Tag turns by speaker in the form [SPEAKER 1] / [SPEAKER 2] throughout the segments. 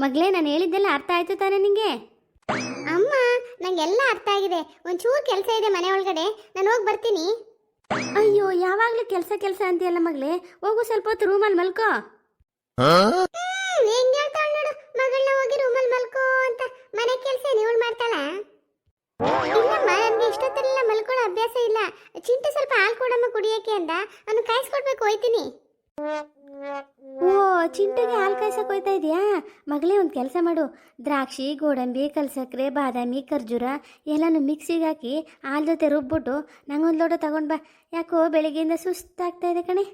[SPEAKER 1] ಮಗಳೇ, ನಾನು ಹೇಳಿದ್ದೆಲ್ಲ ಅರ್ಥ ಆಯ್ತು ತಾನೇ ನಿಂಗೆ?
[SPEAKER 2] ಅಮ್ಮ, ನಂಗೆಲ್ಲ ಅರ್ಥ ಆಗಿದೆ. ಒಂಚೂರು ಕೆಲಸ ಇದೆ ಮನೆ ಒಳಗಡೆ, ನಾನು ಹೋಗಿ ಬರ್ತೀನಿ.
[SPEAKER 1] ಅಯ್ಯೋ, ಯಾವಾಗಲೂ ಕೆಲಸ ಕೆಲಸ ಅಂತೀಯಲ್ಲ ಮಗಳೇ, ಹೋಗು ಸ್ವಲ್ಪ ಹೊತ್ತು ರೂಮಲ್ಲಿ ಮಲ್ಕೋ.
[SPEAKER 2] ಹೆಂಗ್ ಹೇಳ್ತಾಳ ನೋಡು, ಮಗಳನ್ನ ಹೋಗಿ ರೂಮಲ್ಲಿ ಮಲ್ಕೋ ಅಂತ. ಮನೆ ಕೆಲಸ ಇವಳು ಮಾಡ್ತಾಳ? ಇಲ್ಲಮ್ಮ, ನನಗೆ ಇಷ್ಟೊತ್ತರೆಲ್ಲ ಮಲ್ಕೊಳ್ಳೋ ಅಭ್ಯಾಸ ಇಲ್ಲ. ಚಿಂಟು ಸ್ವಲ್ಪ ಹಾಲು ಕೊಡಮ್ಮ ಕುಡಿಯಕ್ಕೆ ಅಂದ, ಅವನು ಕಾಯಿಸ್ಕೊಡ್ಬೇಕು, ಹೋಯ್ತೀನಿ.
[SPEAKER 1] ಓ, ಚಿಂಟುಗೆ ಹಾಲು ಕಾಯ್ಸಕ್ಕೆ ಹೋಯ್ತಾ ಇದೆಯಾ? ಮಗಳೇ, ಒಂದು ಕೆಲಸ ಮಾಡು. ದ್ರಾಕ್ಷಿ, ಗೋಡಂಬಿ, ಕಲ್ಸಕ್ರೆ, ಬಾದಾಮಿ, ಖರ್ಜೂರ ಎಲ್ಲನೂ ಮಿಕ್ಸಿಗೆ ಹಾಕಿ ಹಾಲು ಜೊತೆ ರುಬ್ಬಿಟ್ಟು ನಂಗೊಂದು ಲೋಟ ತಗೊಂಡು ಬಾ. ಯಾಕೋ ಬೆಳಿಗ್ಗೆಯಿಂದ ಸುಸ್ತಾಗ್ತಾ ಇದೆ ಕಣೆ.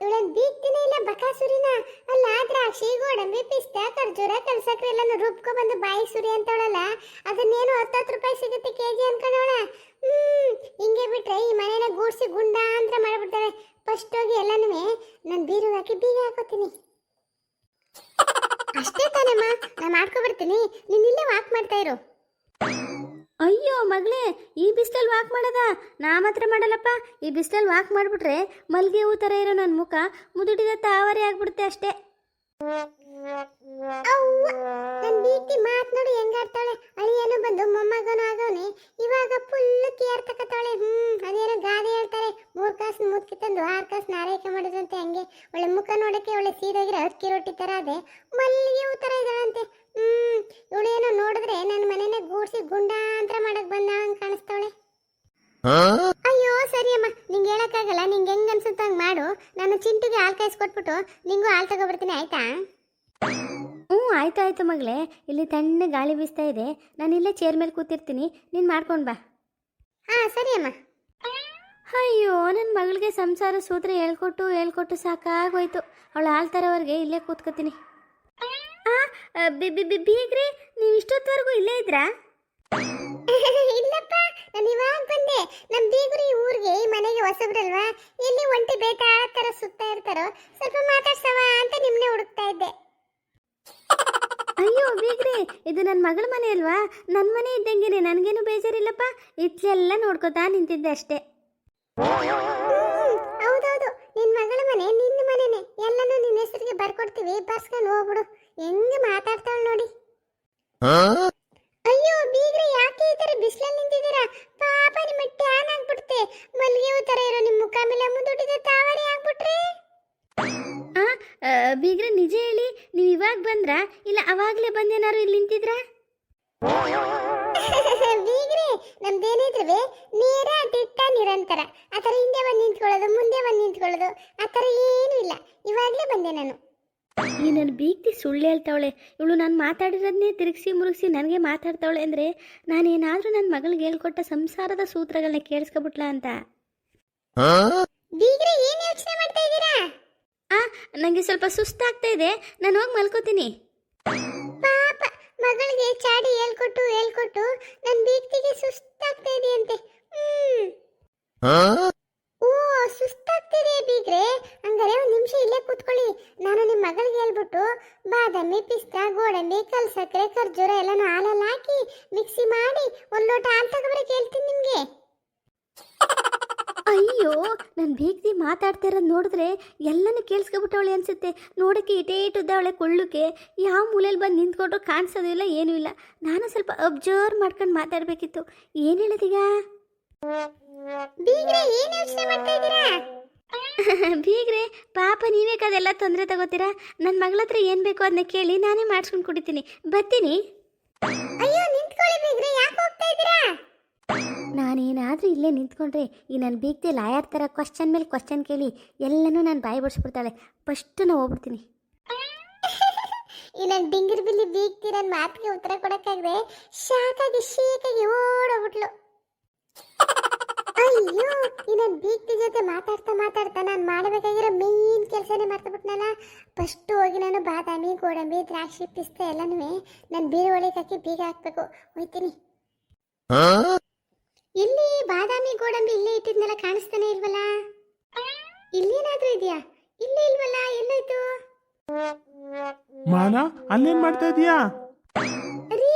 [SPEAKER 2] ಇವಳನ್ ಬೀಗ್ತಿನೇ ಇಲ್ಲ ಬಕಾಸುರಿನ. ಅಲ್ಲ, ದ್ರಾಕ್ಷಿ, ಗೋಡಂಬಿ, ಪಿಸ್ತಾ, ಖರ್ಜೂರ, ಕಲ್ಸಕ್ರೆ ಎಲ್ಲಾನು ರುಬ್ಕೊ ಬಂದು ಬಾಯಿ ಸುರಿ ಅಂತವಳಲ್ಲ, ಅದನ್ನೇನು 10 ರೂಪಾಯಿ ಸಿಗುತ್ತೆ ಕೆಜಿ ಅನ್ಕೊಂಡವಳ. ಹಿಂಗೆ ಬಿಟ್ರೆ ಈ ಮನೇನ ಗೂಡ್ಸಿ ಗುಂಡಾಂತರ ಮಾಡ್ಬಿಡ್ತಾಳೆ. ಫಸ್ಟ್ ಹೋಗಿ ಎಲ್ಲಾನು ನಾನು ಬೀರು ಹಾಕಿ ಬೀಗ ಹಾಕೋತೀನಿ. ಅಷ್ಟೇ ತಾನಮ್ಮ, ನಾನು ಮಾಡ್ಕೊಬಿಡ್ತೀನಿ. ನೀನ್ ಇಲ್ಲೇ ವಾಕ್ ಮಾಡ್ತಾ ಇರು.
[SPEAKER 1] ಅಯ್ಯೋ ಮಗಳೇ, ಈ ಬಿಸಿಲಲ್ಲಿ ವಾಕ್ ಮಾಡೋದ? ನಾ ಮಾತ್ರ ಮಾಡಲ್ಲಪ್ಪ. ಈ ಬಿಸಿಲಲ್ಲಿ ವಾಕ್ ಮಾಡಿಬಿಟ್ರೆ ಮಲ್ಗೆ ಹೂ ಥರ ಇರೋ ನನ್ನ ಮುಖ ಮುದುಡಿದ ತಾವರೆ ಆಗ್ಬಿಡುತ್ತೆ ಅಷ್ಟೇ.
[SPEAKER 2] ನನ್ ಬೀಟಿ ಮಾತನಾಡಿ ಹೆಂಗಾಡ್ತಾಳೆ. ಅಳಿಯನು ಬಂದು ಮೊಮ್ಮಗನು ಆಗವನೆ, ಇವಾಗ ಫುಲ್ ಕೇರ್ ತಕತಾಳೆ. ಅದೇನೋ ಗಾದೆ ಹೇಳ್ತಾರೆ, 3 ಕಾಸು ಮುತ್ಕಿ ತಂದು 6 ಕಾಸು ನಾರೈಕೆ ಮಾಡಿದಂತೆ. ಹಂಗೆ ಒಳ್ಳೆ ಮುಖ ನೋಡಕ್ಕೆ ಒಳ್ಳೆ ಸೀದಾಗಿರೋ ಅಕ್ಕಿ ರೊಟ್ಟಿ ತರ ಅದೇ, ಮಲ್ಲಿಗೆ ಹೂ ತರ ಇದ್ದಾಳಂತೆ. ಇವಳೇನೋ ನೋಡಿದ್ರೆ ನನ್ನ ಮನೆನೇ ಗೂಡ್ಸಿ ಗುಂಡಾಂತರ ಮಾಡಕ್ ಬಂದ ಹಂಗೆ ಕಾಣಿಸ್ತಾವಳೆ. ಅಯ್ಯೋ ಸರಿ ಅಮ್ಮ, ನಿಂಗೆ ಹೇಳಕ್ಕಾಗಲ್ಲ. ನಿಂಗೆ ಹೆಂಗ್ ಅನ್ಸುತ್ತ ಹಂಗೆ ಮಾಡು. ನಾನು ಚಿಂಟುಗೆ ಹಾಲು ಕಾಯಿಸ್ಕೊಟ್ಬಿಟ್ಟು ನಿಂಗೂ ಹಾಲು ತಗೊಬರ್ತೀನಿ, ಆಯ್ತಾ?
[SPEAKER 1] ಆಯ್ತು ಆಯ್ತು ಮಗಳೇ. ಇಲ್ಲಿ ತಣ್ಣ ಗಾಳಿ ಬೀಸ್ತಾ ಇದೆ, ನಾನು ಇಲ್ಲೇ ಚೇರ್ ಮೇಲೆ ಕೂತಿರ್ತೀನಿ, ನೀನು ಮಾಡ್ಕೊಂಡು ಬಾ.
[SPEAKER 2] ಸರಿ ಅಮ್ಮ.
[SPEAKER 1] ಅಯ್ಯೋ, ನನ್ನ ಮಗಳಿಗೆ ಸಂಸಾರ ಸೂತ್ರ ಹೇಳ್ಕೊಟ್ಟು ಸಾಕಾಗೋಯ್ತು. ಅವಳು ಹಾಲು ತರೋವರೆಗೆ ಇಲ್ಲೇ ಕೂತ್ಕೋತೀನಿ. ಬೀಗ್ರಿ, ನೀವು ಇಷ್ಟೊತ್ತವರೆಗೂ ಇಲ್ಲೇ ಇದ್ರಾ?
[SPEAKER 2] ಇಲ್ಲಪ್ಪ, ನಾನು ಇವಾಗ ಬಂದೆ. ನಮ್ಮ ಬೀಗರು ಈ ಊರಿಗೆ, ಈ ಮನೆಗೆ ಹೊಸಬ್ರಲ್ವಾ, ಎಲ್ಲಿ ಒಂಟಿ ಬೇಟೆ ತರ ಸುತ್ತಾ ಇರ್ತಾರೋ, ಸ್ವಲ್ಪ ಮಾತಾಡ್ಸವ ಅಂತ ನಿಮ್ನೆ ಹುಡುಕ್ತಾ ಇದ್ದೆ.
[SPEAKER 1] ಅಯ್ಯೋ ಬೀಗ್ರಿ, ಇದು ನನ್ನ ಮಗಳ ಮನೆ ಅಲ್ವಾ? ನನ್ನ ಮನೆ ಇದ್ದಂಗೆನೆ, ನನಗೇನು ಬೇಜಾರಿಲ್ಲಪ್ಪ. ಇತ್ಲೆಲ್ಲ ನೋಡ್ಕೋತಾ ನಿಂತಿದ್ದೆ ಅಷ್ಟೇ.
[SPEAKER 2] ಹೌದೌದು, ನಿನ್ನ ಮಗಳ ಮನೆ ನಿನ್ನ ಮನೆನೇ. ಎಲ್ಲನೂ ನಿನ್ನ ಹೆಸರಿಗೆ ಬರ್ಕೊಡ್ತೀವಿ, ಬರ್ಸ್ಕೊಂಡು ಹೋಗ್ಬಿಡು. ಹೆಂಗೆ ಮಾತಾಡ್ತಾವಳು ನೋಡಿ. ಅಯ್ಯೋ ಬೀಗ್ರೆ, ಯಾಕೆ ಈ ತರ ಬಿಸಿಲಲ್ಲಿ ನಿಂತಿದ್ದೀರಾ? ಪಾಪ, ನಿಮ್ಮ ಟ್ಯಾನ್ ಆಗ್ಬಿಡುತ್ತೆ. ಮಲ್ಲಿಗೆ ಹೂ ತರ ಇರೋ ನಿಮ್ಮ ಮುಖ ಮೇಲೆ ಮುದುಡಿದ ತಾವರೆ ಆಗ್ಬಿಟ್ರೆ.
[SPEAKER 1] ಬೀಗ್ರೆ, ನಿಜ ಹೇಳಿ, ನೀವು ಇವಾಗ ಬಂದ್ರಾ ಇಲ್ಲ ಅವಾಗಲೇ ಬಂದೇನಾರು ಇಲ್ಲಿ ನಿಂತಿದ್ರಾ?
[SPEAKER 2] ಬೀಗ್ರೆ, ನಮ್ದೇನಿದ್ರೂ ನೇರ ದಿಟ್ಟ ನಿರಂತರ. ಆ ಥರ ಹಿಂದೆ ಬಂದು ನಿಂತ್ಕೊಳ್ಳೋದು, ಮುಂದೆ ಬಂದು ನಿಂತ್ಕೊಳ್ಳೋದು, ಆ ಥರ ಏನೂ ಇಲ್ಲ. ಇವಾಗಲೇ ಬಂದೆ ನಾನು.
[SPEAKER 1] ಈ ನನ್ನ ಬೀಗ್ತಿ ಸುಳ್ಳು ಹೇಳ್ತಾವಳೆ. ಇವಳು ನಾನು ಮಾತಾಡಿರೋದನ್ನೇ ತಿರುಗಿಸಿ ಮುರುಗಿಸಿ ನನಗೆ ಮಾತಾಡ್ತಾವಳೆ ಅಂದರೆ ನಾನೇನಾದರೂ ನನ್ನ ಮಗಳಿಗೆ ಹೇಳ್ಕೊಟ್ಟ ಸಂಸಾರದ ಸೂತ್ರಗಳನ್ನ ಕೇಳಿಸ್ಕೊಬಿಟ್ಲ ಅಂತ.
[SPEAKER 2] ಬೀಗ್ರೆ, ಏನು ಯೋಚನೆ ಮಾಡ್ತಾ ಇದ್ದೀರಾ?
[SPEAKER 1] ನನಗೆ ಸ್ವಲ್ಪ ಸುಸ್ತಾಗ್ತಾ ಇದೆ, ನಾನು ಹೋಗಿ ಮಲ್ಕೋತೀನಿ.
[SPEAKER 2] ಪಾಪ, ಮಗಳಿಗೆ ಚಾಡಿ ಹೇಳ್ಕೊಟ್ಟು ನನ್ನ ಬೀಗ್ತಿಗೆ ಸುಸ್ತಾಗ್ತಾ ಇದೆಯಂತೆ. ಓ, ಸುಸ್ತಾಗ್ತಿದೆ ಬೀಗ್ರೆ. ಹಂಗಾರೆ ಒಂದು ನಿಮಿಷ ಇಲ್ಲೇ ಕೂತ್ಕೊಳ್ಳಿ. ನಾನು ನಿಮ್ಮ ಮಗಳಿಗೆ ಹೇಳ್ಬಿಟ್ಟು ಬಾದಾಮಿ, ಪಿಸ್ತಾ, ಗೋಡಂಬಿ, ಕಲ್ಸಕ್ರೆ, ಖರ್ಜೂರ ಎಲ್ಲನೂ ಹಾಲಲ್ಲಿ ಹಾಕಿ ಮಿಕ್ಸಿ ಮಾಡಿ ಒಂದು ಲೋಟ ಹಾಲು ತಗೊಬರಕ್ಕೆ ಹೇಳ್ತೀನಿ ನಿಮಗೆ.
[SPEAKER 1] ಅಯ್ಯೋ, ನನ್ನ ಬೀಗ್ತಿ ಮಾತಾಡ್ತಾ ಇರೋದು ನೋಡಿದ್ರೆ ಎಲ್ಲನೂ ಕೇಳಿಸ್ಕೊಬಿಟ್ಟವಳೆ ಅನ್ಸುತ್ತೆ. ನೋಡೋಕ್ಕೆ ಇಟೇಟುದ್ದವಳೆ ಕೊಳ್ಳುಕೆ. ಯಾವ ಮೂಲೆಯಲ್ಲಿ ಬಂದು ನಿಂತ್ಕೊಂಡ್ರು ಕಾಣಿಸೋದು ಇಲ್ಲ, ಏನೂ ಇಲ್ಲ. ನಾನು ಸ್ವಲ್ಪ ಅಬ್ಸರ್ವ್ ಮಾಡ್ಕೊಂಡು ಮಾತಾಡಬೇಕಿತ್ತು. ಏನು ಹೇಳೋದೀಗ?
[SPEAKER 2] ಬೀಗ್ರೆ, ಏನು ಯೋಚನೆ ಮಾಡ್ತಾ ಇದ್ದೀರಾ?
[SPEAKER 1] ಬೀಗ್ರೆ, ಪಾಪ ನೀವೇ ಅದೆಲ್ಲ ತೊಂದರೆ ತಗೋತೀರಾ? ನನ್ನ ಮಗಳ ಹತ್ರ ಏನು ಬೇಕೋ ಅದನ್ನ ಕೇಳಿ ನಾನೇ ಮಾಡಿಸ್ಕೊಂಡು ಕುಡಿತೀನಿ. ಬರ್ತೀನಿ.
[SPEAKER 2] ಅಯ್ಯೋ, ನಿಂತ್ಕೊಳ್ಳಿ ಬೀಗ್ರೆ, ಯಾಕೆ ಹೋಗ್ತಾ ಇದ್ದೀರಾ?
[SPEAKER 1] ನಾನೇನಾದರೂ ಇಲ್ಲೇ ನಿಂತ್ಕೊಂಡ್ರೆ ಈ ನನ್ನ ಬೀಗ್ತಿ ಲಾಯರ್ ಥರ ಕ್ವಶನ್ ಮೇಲೆ ಕ್ವಶನ್ ಕೇಳಿ ಎಲ್ಲನೂ ನಾನು ಬಾಯಿ ಬಿಡಿಸ್ಬಿಡ್ತಾಳೆ. ಫಸ್ಟು ನಾವು ಹೋಗ್ಬಿಡ್ತೀನಿ.
[SPEAKER 2] ಈ ನನ್ನ ಡಿಂಗರ್ ಬಿಲ್ಲಿ ಬೀಗ್ತಿ ನನ್ನ ಮಾತಿಗೆ ಉತ್ತರ ಕೊಡೋಕ್ಕಾಗದೆ ಶೇಕಾಗಿ ಓಡೋಗ್ಬಿಟ್ಲು. ಅಯ್ಯೋ, ಈ ನನ್ನ ಬೀಗ್ತಿ ಜೊತೆ ಮಾತಾಡ್ತಾ ನಾನು ಮಾಡಬೇಕಾಗಿರೋ ಮೇನ್ ಕೆಲಸನೇ ಮಾಡ್ತಾಬಿಟ್ನಲ್ಲ. ಫಸ್ಟು ಹೋಗಿ ನಾನು ಬಾದಾಮಿ, ಗೋಡಂಬಿ, ದ್ರಾಕ್ಷಿ, ಪಿಸ್ತಾ ಎಲ್ಲನೂ ನನ್ನ ಬೀರು ಒಳಗೆ ಹಾಕಿ ಬೀಗ ಹಾಕ್ಬೇಕು. ಹೋಯ್ತೀನಿ. ಇಲ್ಲಿ ಬಾದಾಮಿ, ಗೋಡಂಬಿ ಇಲ್ಲೇ ಇಟ್ಟಿದ್ನೆಲ್ಲ ಕಾಣಿಸ್ತಾನೆ ಇಲ್ವಲ್ಲ? ಇಲ್ಲೇನಾದ್ರೂ ಇದೆಯಾ? ಇಲ್ಲೇ ಇಲ್ವಲ್ಲ, ಎಲ್ಲೋಯ್ತು?
[SPEAKER 3] ಮಾನ, ಅಲ್ಲೇನ್ ಮಾಡ್ತಾ ಇದೀಯಾ?
[SPEAKER 2] ರೀ,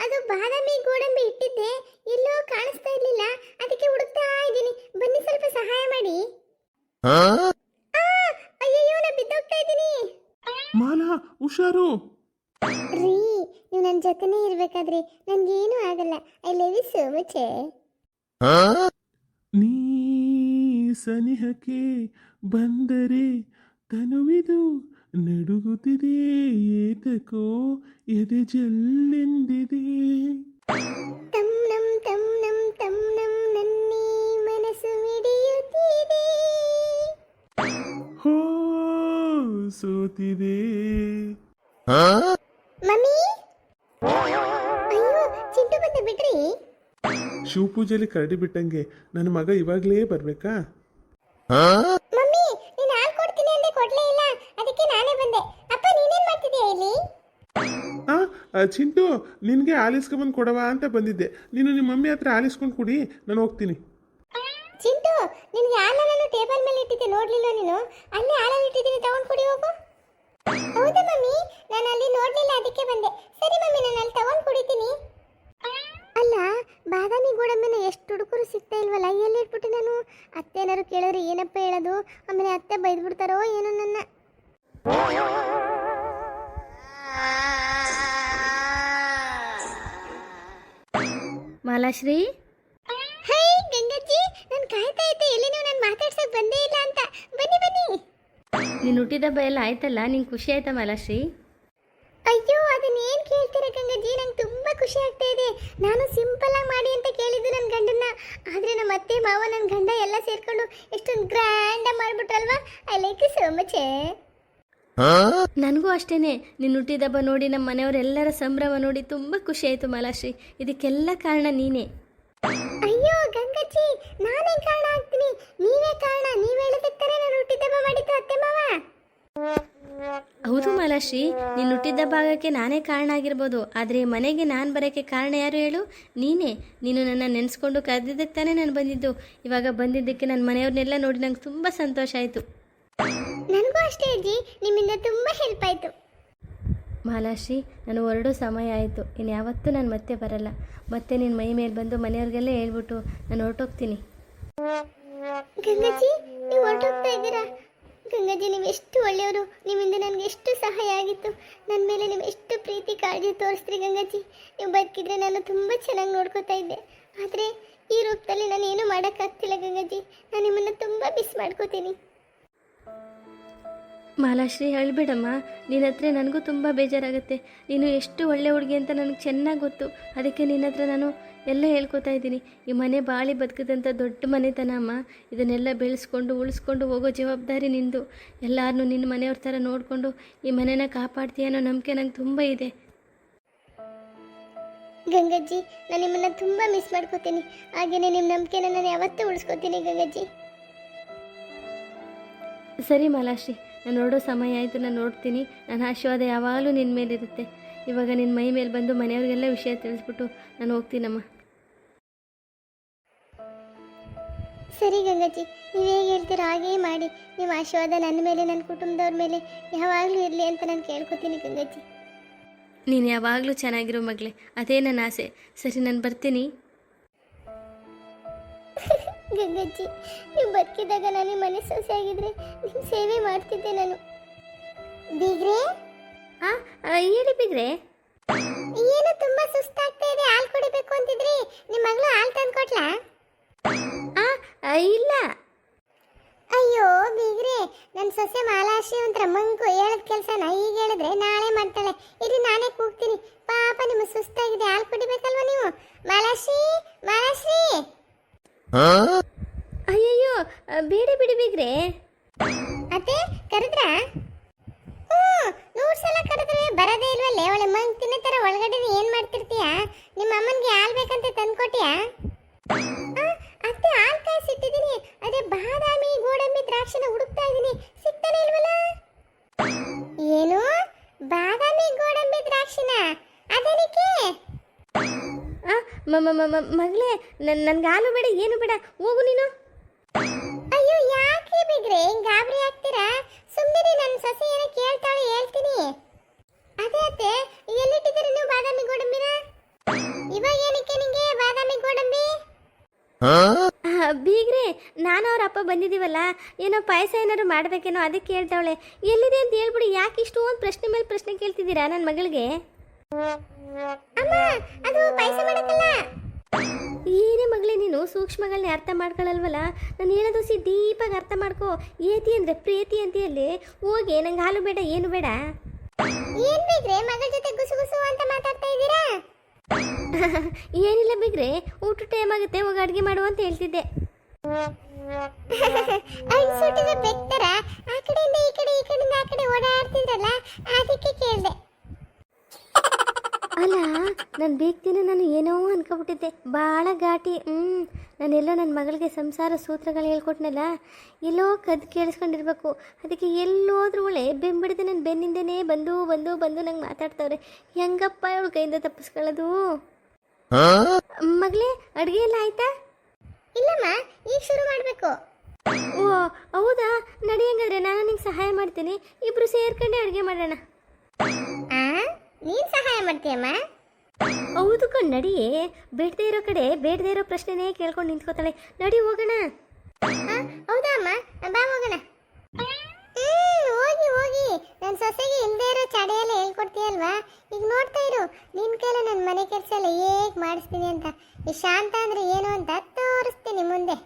[SPEAKER 2] ಅದು ಬಾದಾಮಿ, ಗೋಡಂಬಿ ಇಟ್ಟಿದ್ದೆ, ಎಲ್ಲೋ ಕಾಣಿಸ್ತಾ ಇರ್ಲಿಲ್ಲ, ಅದಕ್ಕೆ ಹುಡುಕ್ತಾ ಇದ್ದೀನಿ. ಬನ್ನಿ, ಸ್ವಲ್ಪ ಸಹಾಯ ಮಾಡಿ. ಅಯ್ಯಯ್ಯೋ, ನಾ ಬಿದ್ದೋಗ್ತಾ ಇದ್ದೀನಿ.
[SPEAKER 3] ಮಾಲಾ ಹುಷಾರು.
[SPEAKER 2] ರೀ ನೀವು ನನ್ನ ಜೊತೆನೇ ಇರ್ಬೇಕಾದ್ರಿ ನನ್ಗೇನು ಆಗಲ್ಲ. I love you so much.
[SPEAKER 3] ನೀ ಸನಿಹಕ್ಕೆ ಬಂದರೆ ತನುವಿದು ನಡುಗುತ್ತಿದೆ, ಏತಕೋ ಎದೆ ಜಲ್ಲೆಂದಿದೆ.
[SPEAKER 2] ತಮ್ ನಮ್ ನನ್ನಿ ಮನಸ್ಸು ಮಿಡಿಯುತ್ತಿದೆ.
[SPEAKER 3] ಹೋ ಸೋತಿದೆ.
[SPEAKER 2] ಮಮ್ಮಿ ಅಯ್ಯೋ ಚಿಂಟು ಬಂದ ಬಿಡ್ರಿ.
[SPEAKER 3] ಶಿವಪೂಜೆಲಿ ಕರಡಿ ಬಿಟ್ಟಂಗೆ ನನ್ನ ಮಗ ಇವಾಗಲೇ ಬರ್ಬೇಕಾ?
[SPEAKER 2] ಮಮ್ಮಿ ನೀನು ಹಾಲು ಕೊಡ್ತೀನಿ ಅಂದೆ ಕೊಡ್ಲೇ ಇಲ್ಲ, ಅದಕ್ಕೆ ನಾನೇ ಬಂದೆ. ಅಪ್ಪ ನೀನೇನ್ ಮಾಡ್ತಿದ್ದೀಯ ಇಲ್ಲಿ?
[SPEAKER 3] ಚಿಂಟು ನಿನಗೆ ಆಲಿಸ್ಕೊಂಬಂದು ಕೊಡವಾ ಅಂತ ಬಂದಿದ್ದೆ. ನೀನು ನಿಮ್ಮ ಮಮ್ಮಿ ಹತ್ರ ಆಲಿಸ್ಕೊಂಡು ಕುಡಿ, ನಾನು ಹೋಗ್ತೀನಿ.
[SPEAKER 2] ಚಿಂಟು ನಿನ್ಗೆ ಹಾಲನ್ನ ನಾನು ಟೇಬಲ್ ಮೇಲೆ ಇಟ್ಟಿದ್ದೆ, ನೋಡ್ಲಿಲ್ಲ ನೀನು? ಅಲ್ಲೇ ಹಾಲಲ್ಲಿ ಇಟ್ಟಿದ್ದೀನಿ, ತಗೊಂಡು ಕುಡಿ ಹೋಗು. ಹೌದಾ ಮಮ್ಮಿ, ನಾನು ಅಲ್ಲಿ ನೋಡ್ಲಿಲ್ಲ ಅದಕ್ಕೆ ಬಂದೆ. ಸರಿ ಮಮ್ಮಿ, ನಾನು ಅಲ್ಲಿ ತಗೊಂಡು ಕುಡಿತೀನಿ. ಅಲ್ಲ ಬಾದಾಮಿ ಗೋಡಂಬಿನ ಎಷ್ಟು ಹುಡುಗರು ಸಿಗ್ತಾ ಇಲ್ವಲ್ಲ, ಎಲ್ಲಿ ಇಟ್ಬಿಟ್ಟು ನಾನು? ಅತ್ತೆ ಏನಾರು ಕೇಳಿದ್ರೆ ಏನಪ್ಪ ಹೇಳೋದು? ಆಮೇಲೆ ಅತ್ತೆ ಬೈದ್ಬಿಡ್ತಾರೋ ಏನೋ ನನ್ನ.
[SPEAKER 1] ಮಾಲಾಶ್ರೀ,
[SPEAKER 2] ಹೈ ಗಂಗಜ್ಜಿ, ನಾನು ಕಾಯ್ತಾ ಇದ್ದೆ ಎಲ್ಲಿ ನೀವು ನಾನು ಮಾತಾಡ್ಸಕ್ ಬಂದೇ ಇಲ್ಲ ಅಂತ. ಬನ್ನಿ ಬನ್ನಿ.
[SPEAKER 1] ನೀನು ಹುಟ್ಟಿದ ಹಬ್ಬ ಎಲ್ಲ ಆಯ್ತಲ್ಲ, ನಿಂಗೆ ಖುಷಿ ಆಯ್ತಾ ಮಾಲಾಶ್ರೀ?
[SPEAKER 2] ಅಯ್ಯೋ ಅದನ್ನ ಏನ್ ಕೇಳ್ತೀರಾ ಗಂಗಜ್ಜಿ, ನಂಗೆ ತುಂಬಾ ಖುಷಿ ಆಗ್ತಾ ಇದೆ. ನಾನು ಸಿಂಪಲ್ ಆಗಿ ಮಾಡಿ ಅಂತ ಕೇಳಿದ್ದು ನನ್ನ ಗಂಡನ್ನ, ಆದ್ರೆ ನಮ್ಮ ಅತ್ತೆ ಮಾವ ನನ್ನ ಗಂಡ ಎಲ್ಲ ಸೇರ್ಕೊಂಡು ಎಷ್ಟೊಂದು ಗ್ರ್ಯಾಂಡ್ ಆಗಿ ಮಾಡ್ಬಿಟ್ರಲ್ವಾ. I like you so much.
[SPEAKER 1] ನನಗೂ ಅಷ್ಟೇನೆ, ನೀನು ಹುಟ್ಟಿದ ಹಬ್ಬ ನೋಡಿ ನಮ್ಮ ಮನೆಯವರೆಲ್ಲರ ಸಂಭ್ರಮ ನೋಡಿ ತುಂಬ ಖುಷಿ ಆಯಿತು ಮಾಲಾಶ್ರೀ. ಇದಕ್ಕೆಲ್ಲ ಕಾರಣ ನೀನೇ.
[SPEAKER 2] ಅಯ್ಯೋ ಗಂಗಜ್ಜಿ, ನಾನೇ ಕಾರಣ ಆಗ್ತೀನಿ? ನೀವೇ ಕಾರಣ. ನೀವ್ ಹೇಳಿದಕ್ಕೆ ತಾನೇ ನಾನು ಹುಟ್ಟಿದ ಹಬ್ಬ ಮಾಡಿದ್ದು ಅತ್ತೆ ಮಾವ.
[SPEAKER 1] ಹೌದು ಮಾಲಾಶ್ರೀ, ನೀನು ಹುಟ್ಟಿದ ಭಾಗಕ್ಕೆ ನಾನೇ ಕಾರಣ ಆಗಿರ್ಬೋದು, ಆದರೆ ಮನೆಗೆ ನಾನು ಬರೋಕ್ಕೆ ಕಾರಣ ಯಾರು ಹೇಳು? ನೀನೇ. ನೀನು ನನ್ನ ನೆನೆಸ್ಕೊಂಡು ಕರೆದಿದ್ದಕ್ಕೆ ತಾನೇ ನಾನು ಬಂದಿದ್ದು. ಇವಾಗ ಬಂದಿದ್ದಕ್ಕೆ ನನ್ನ ಮನೆಯವ್ರನ್ನೆಲ್ಲ ನೋಡಿ ನಂಗೆ ತುಂಬ ಸಂತೋಷ ಆಯಿತು.
[SPEAKER 2] ನನಗೂ ಅಷ್ಟೇ ಅಜ್ಜಿ, ನಿಮ್ಮಿಂದ ತುಂಬ ಹೆಲ್ಪ್ ಆಯಿತು.
[SPEAKER 1] ಮಾಲಾಶ್ರೀ, ನಾನು ಹೊರಡೋ ಸಮಯ ಆಯಿತು. ಇನ್ನು ಯಾವತ್ತೂ ನಾನು ಮತ್ತೆ ಬರಲ್ಲ. ಮತ್ತೆ ನಿನ್ನ ಮೈ ಮೇಲೆ ಬಂದು ಮನೆಯವ್ರಿಗೆಲ್ಲ ಹೇಳ್ಬಿಟ್ಟು ನಾನು ಹೊರಟೋಗ್ತೀನಿ.
[SPEAKER 2] ಗಂಗಜ್ಜಿ ನೀವು ಹೊರಟೋಗ್ತಾ ಇದ್ದೀರಾ? ಗಂಗಜ್ಜಿ ನೀವು ಎಷ್ಟು ಒಳ್ಳೆಯವರು, ನಿಮ್ಮಿಂದ ನನಗೆ ಎಷ್ಟು ಸಹಾಯ ಆಗಿತ್ತು. ನನ್ನ ಮೇಲೆ ನೀವು ಎಷ್ಟು ಪ್ರೀತಿ ಕಾಳಜಿ ತೋರಿಸ್ತೀರಿ ಗಂಗಜ್ಜಿ. ನೀವು ಬದುಕಿದ್ರೆ ನಾನು ತುಂಬ ಚೆನ್ನಾಗಿ ನೋಡ್ಕೋತಾ ಇದ್ದೆ, ಆದರೆ ಈ ರೂಪದಲ್ಲಿ ನಾನು ಏನೂ ಮಾಡೋಕ್ಕಾಗ್ತಿಲ್ಲ ಗಂಗಜ್ಜಿ. ನಾನು ನಿಮ್ಮನ್ನು ತುಂಬ ಮಿಸ್ ಮಾಡ್ಕೋತೀನಿ.
[SPEAKER 1] ಮಾಲಾಶ್ರೀ, ಅಳ್ಬೇಡಮ್ಮ. ನಿನ್ನ ಹತ್ರ ನನಗೂ ತುಂಬ ಬೇಜಾರಾಗುತ್ತೆ. ನೀನು ಎಷ್ಟು ಒಳ್ಳೆ ಹುಡುಗಿ ಅಂತ ನನಗೆ ಚೆನ್ನಾಗಿ ಗೊತ್ತು. ಅದಕ್ಕೆ ನಿನ್ನ ಹತ್ರ ನಾನು ಎಲ್ಲ ಹೇಳ್ಕೊತಾ ಇದ್ದೀನಿ. ಈ ಮನೆ ಬಾಳಿ ಬದುಕಿದಂಥ ದೊಡ್ಡ ಮನೆತನ ಅಮ್ಮ. ಇದನ್ನೆಲ್ಲ ಬೆಳೆಸ್ಕೊಂಡು ಉಳಿಸ್ಕೊಂಡು ಹೋಗೋ ಜವಾಬ್ದಾರಿ ನಿಂದು. ಎಲ್ಲರನ್ನೂ ನಿನ್ನ ಮನೆಯವ್ರ ಥರ ನೋಡಿಕೊಂಡು ಈ ಮನೆನ ಕಾಪಾಡ್ತೀಯ ಅನ್ನೋ ನಂಬಿಕೆ ನಂಗೆ ತುಂಬ ಇದೆ.
[SPEAKER 2] ಗಂಗಜ್ಜಿ, ನಾನು ನಿಮ್ಮನ್ನು ತುಂಬ ಮಿಸ್ ಮಾಡ್ಕೋತೀನಿ. ಹಾಗೆಯೇ ನಿಮ್ಮ ನಂಬಿಕೆನ ನಾನು ಯಾವತ್ತೂ ಉಳಿಸ್ಕೋತೀನಿ ಗಂಗಜ್ಜಿ.
[SPEAKER 1] ಸರಿ ಮಾಲಾಶ್ರೀ, ನಾನು ನೋಡೋ ಸಮಯ ಆಯಿತು, ನಾನು ನೋಡ್ತೀನಿ. ನನ್ನ ಆಶೀರ್ವಾದ ಯಾವಾಗಲೂ ನಿನ್ನ ಮೇಲಿರುತ್ತೆ. ಇವಾಗ ನಿನ್ನ ಮೈ ಮೇಲೆ ಬಂದು ಮನೆಯವ್ರಿಗೆಲ್ಲ ವಿಷಯ ತಿಳಿಸ್ಬಿಟ್ಟು ನಾನು ಹೋಗ್ತೀನಮ್ಮ.
[SPEAKER 2] ಸರಿ ಗಂಗಜ್ಜಿ, ನೀವು ಹೇಗೆ ಹೇಳ್ತೀರೋ ಹಾಗೇ ಮಾಡಿ. ನಿಮ್ಮ ಆಶೀರ್ವಾದ ನನ್ನ ಮೇಲೆ, ನನ್ನ ಕುಟುಂಬದವ್ರ ಮೇಲೆ ಯಾವಾಗಲೂ ಇರಲಿ ಅಂತ ನಾನು ಕೇಳ್ಕೊತೀನಿ ಗಂಗಜ್ಜಿ.
[SPEAKER 1] ನೀನು ಯಾವಾಗಲೂ ಚೆನ್ನಾಗಿರೋ ಮಗಳೇ, ಅದೇ ನನ್ನ ಆಸೆ. ಸರಿ, ನಾನು ಬರ್ತೀನಿ.
[SPEAKER 2] ಗಂಗಜ್ಜಿ, ನೀವು ಬದುಕಿದಾಗ ನಾನು ಮನೆ ಸೊಸೆ ಆಗಿದ್ರೆ ನಿಮ್ಮ ಸೇವೆ ಮಾಡ್ತಿದ್ದೆ ನಾನು. ಬೀಗ್ರೆ,
[SPEAKER 1] ಹೇಳಿ ಬಿಗ್ರೆ.
[SPEAKER 2] ಏನು ತುಂಬಾ ಸುಸ್ತಾಗ್ತಾ ಇದೆ, ಹಾಲು ಕುಡಿಬೇಕು ಅಂತಿದ್ರಿ. ನಿಮ್ಮ ಮಗಳು ಹಾಲು ತಂದು ಕೊಟ್ಲಾ?
[SPEAKER 1] ಇಲ್ಲ.
[SPEAKER 2] ಅಯ್ಯೋ ಬೀಗ್ರೆ, ನನ್ನ ಸೊಸೆ ಮಾಲಾಶ್ರೀ ಒಂಥರ ಮಂಕು. ಹೇಳದ ಕೆಲಸನ ಈಗ ಹೇಳಿದ್ರೆ ನಾಳೆ ಮಾಡ್ತಾಳೆ. ಇರಿ ನಾನೇ ಕೂಗ್ತೀನಿ. ಪಾಪ ನಿಮಗೆ ಸುಸ್ತಾಗಿದೆ, ಹಾಲು ಕುಡಿಬೇಕಲ್ವ ನೀವು? ಮಾಲಾಶ್ರೀ, ಮಾಲಾಶ್ರೀ.
[SPEAKER 1] ಅಯ್ಯಯ್ಯೋ, ಬೇಡ ಬಿಡಿ ಬಿಗ್ರೆ.
[SPEAKER 2] ಅತ್ತೆ ಕರೆದ್ರ? 100 ಸಲ ಕರೆದ್ರೆ ಬರದೇ ಇಲ್ವಲ್ಲೇ? ಒಳ್ಳೆ ಮಂಕಿನ ತರ ಒಳಗಡೆ ಏನ್ ಮಾಡ್ತಿರ್ತೀಯ? ನಿಮ್ಮ ಅಮ್ಮನ್ಗೆ ಹಾಲು ಬೇಕಂತ ತಂದ್ಕೊಟ್ಟಿಯಾ? ಅತ್ತೆ ಹಾಲು ಕಾಯಿಸಿಟ್ಟಿದ್ದೀನಿ, ಅದೇ ಬಾದಾಮಿ ಗೋಡಂಬಿ ದ್ರಾಕ್ಷಿನ ಹುಡುಕ್ತಾ ಇದ್ದೀನಿ, ಸಿಗ್ತಾನೆ ಇಲ್ವಲ್ಲ? ಏನು ಬಾದಾಮಿ ಗೋಡಂಬಿ ದ್ರಾಕ್ಷಿನ? ಅದೇನಕ್ಕೆ?
[SPEAKER 1] ಮಗಳೇ, ನನ್ಗೆ ಹಾಲು ಬೇಡ, ಏನು ಬೇಡ, ಹೋಗು ನೀನು.
[SPEAKER 2] ಅಯ್ಯೋ ಯಾಕೆ ಬಿಗ್ರೆ ಹಿಂಗ್ ಗಾಬರಿ ಆಗ್ತೀರಾ? ಸುಮ್ಮನೆ ನನ್ನ ಸೊಸೆ ಏನೋ ಕೇಳ್ತಾಳೆ, ಹೇಳ್ತೀನಿ. ಅದೇ ಅತ್ತೆ, ಎಲ್ಲಿಟ್ಟಿದ್ದೀರಿ ನೀವು ಬಾದಾಮಿ ಗೋಡಂಬಿನ? ಇವಾಗ ಏನಕ್ಕೆ ನಿಂಗೆ ಬಾದಾಮಿ ಗೋಡಂಬಿ?
[SPEAKER 1] ಬೀಗ್ರೆ, ನಾನು ಅವ್ರ ಅಪ್ಪ ಬಂದಿದ್ದೀವಲ್ಲ, ಏನೋ ಪಾಯಸ ಏನಾದ್ರು ಮಾಡ್ಬೇಕೇನೋ ಅದಕ್ಕೆ ಕೇಳ್ತಾವಳೆ. ಎಲ್ಲಿದೆ ಅಂತ ಹೇಳ್ಬಿಡಿ, ಯಾಕೆ ಇಷ್ಟು ಒಂದು ಪ್ರಶ್ನೆ ಮೇಲೆ ಪ್ರಶ್ನೆ ಕೇಳ್ತಿದ್ದೀರಾ ನನ್ನ ಮಗಳಿಗೆ?
[SPEAKER 2] ಅಮ್ಮ ಅದು ಪಾಯಸ ಮಾಡಕ್ಕಲ್ಲ.
[SPEAKER 1] ಏನೇ ಮಗಳೇ ನೀನು ಸೂಕ್ಷ್ಮಗಳನ್ನ ಅರ್ಥ ಮಾಡ್ಕೊಳ್ಳಲ್ವಲ್ಲ. ನಾನು ಹೇಳೋದು ಡೀಪಾಗಿ ಅರ್ಥ ಮಾಡ್ಕೋ. ಏತಿ ಅಂದರೆ ಪ್ರೀತಿ ಅಂತೀಯಲ್ಲಿ ಹೋಗಿ ನಂಗೆ ಹಾಲು ಬೇಡ ಏನು ಬೇಡ.
[SPEAKER 2] ಏನ್ ಬೇಕ್ರೆ ಮಗಳ ಜೊತೆ ಗುಸು ಗುಸು ಅಂತ ಮಾತಾಡ್ತಾ ಇದ್ದೀರಾ?
[SPEAKER 1] ಏನಿಲ್ಲ ಬಿಗ್ರೆ, ಊಟ ಟೈಮ್ ಆಗುತ್ತೆ, ಹೋಗಿ ಅಡುಗೆ ಮಾಡು ಅಂತ ಹೇಳ್ತಿದ್ದೆ.
[SPEAKER 2] ಅನ್ಸುಟ್ಟಿದ ಬೆಕ್ತರ ಆ ಕಡೆಯಿಂದ ಈ ಕಡೆ ಈ ಕಡೆಯಿಂದ ಆ ಕಡೆ ಓಡಾಡ್ತಿದ್ರಲ್ಲ, ಅದಕ್ಕೆ ಕೇಳಿದೆ.
[SPEAKER 1] ಅಲ್ಲ ನಾನು ಬೇಕ್ತೀನಿ, ನಾನು ಏನೋ ಅನ್ಕೊಬಿಟ್ಟಿದ್ದೆ. ಭಾಳ ಘಾಟಿ. ನಾನೆಲ್ಲೋ ನನ್ನ ಮಗಳಿಗೆ ಸಂಸಾರ ಸೂತ್ರಗಳು ಹೇಳ್ಕೊಟ್ನಲ್ಲ, ಎಲ್ಲೋ ಕದ್ದು ಕೇಳಿಸ್ಕೊಂಡಿರ್ಬೇಕು. ಅದಕ್ಕೆ ಎಲ್ಲೋದ್ರೂ ಒಳ್ಳೆ ಬೆಂಬಿಡಿದೆ ನನ್ನ ಬೆನ್ನಿಂದನೇ ಬಂದು ಬಂದು ಬಂದು ನಂಗೆ ಮಾತಾಡ್ತಾವ್ರೆ. ಹೆಂಗಪ್ಪ ಇವಳು ಕೈಯಿಂದ ತಪ್ಪಿಸ್ಕೊಳ್ಳೋದು? ಮಗಳೇ ಅಡುಗೆ ಎಲ್ಲ ಆಯ್ತಾ?
[SPEAKER 2] ಇಲ್ಲಮ್ಮ, ಈಗ ಶುರು ಮಾಡಬೇಕು.
[SPEAKER 1] ಓ ಹೌದಾ, ನಡಿ ಹಂಗಾದ್ರೆ ನಾನು ನಿಂಗೆ ಸಹಾಯ ಮಾಡ್ತೀನಿ. ಇಬ್ರು ಸೇರ್ಕೊಂಡೆ ಅಡುಗೆ ಮಾಡೋಣ.
[SPEAKER 2] ಆ ನೀನ್ ಸಹಾಯ ಮಾಡ್ತೀಯಮ್ಮ?
[SPEAKER 1] ಹೌದು ಕಣ್, ನಡಿಯೇ. ಬೇಡದೇ ಇರೋ ಕಡೆ ಬೇಡದೇ ಇರೋ ಪ್ರಶ್ನೆನೇ ಕೇಳ್ಕೊಂಡು ನಿಂತ್ಕೋತಾಳೆ. ನಡಿ ಹೋಗೋಣ.
[SPEAKER 2] ಹೌದಾ ಅಮ್ಮ, ಬಾ ಹೋಗೋಣ. ಹೋಗಿ ಹೋಗಿ, ನನ್ನ ಸೊಸೆಗೆ ಇಲ್ಲದೆ ಇರೋ ಚಡೆಯೆಲ್ಲ ಹೇಳ್ಕೊಡ್ತೀಯಲ್ವಾ? ಈಗ ನೋಡ್ತಾ ಇರು, ನಿನ್ ಕೈಲ ನನ್ನ ಮನೆ ಕೆಲಸ ಎಲ್ಲ ಹೇಗೆ ಮಾಡಿಸ್ತೀನಿ ಅಂತ. ಈ ಶಾಂತ ಅಂದ್ರೆ ಏನು ಅಂತ ತೋರಿಸ್ತೀನಿ ಮುಂದೆ.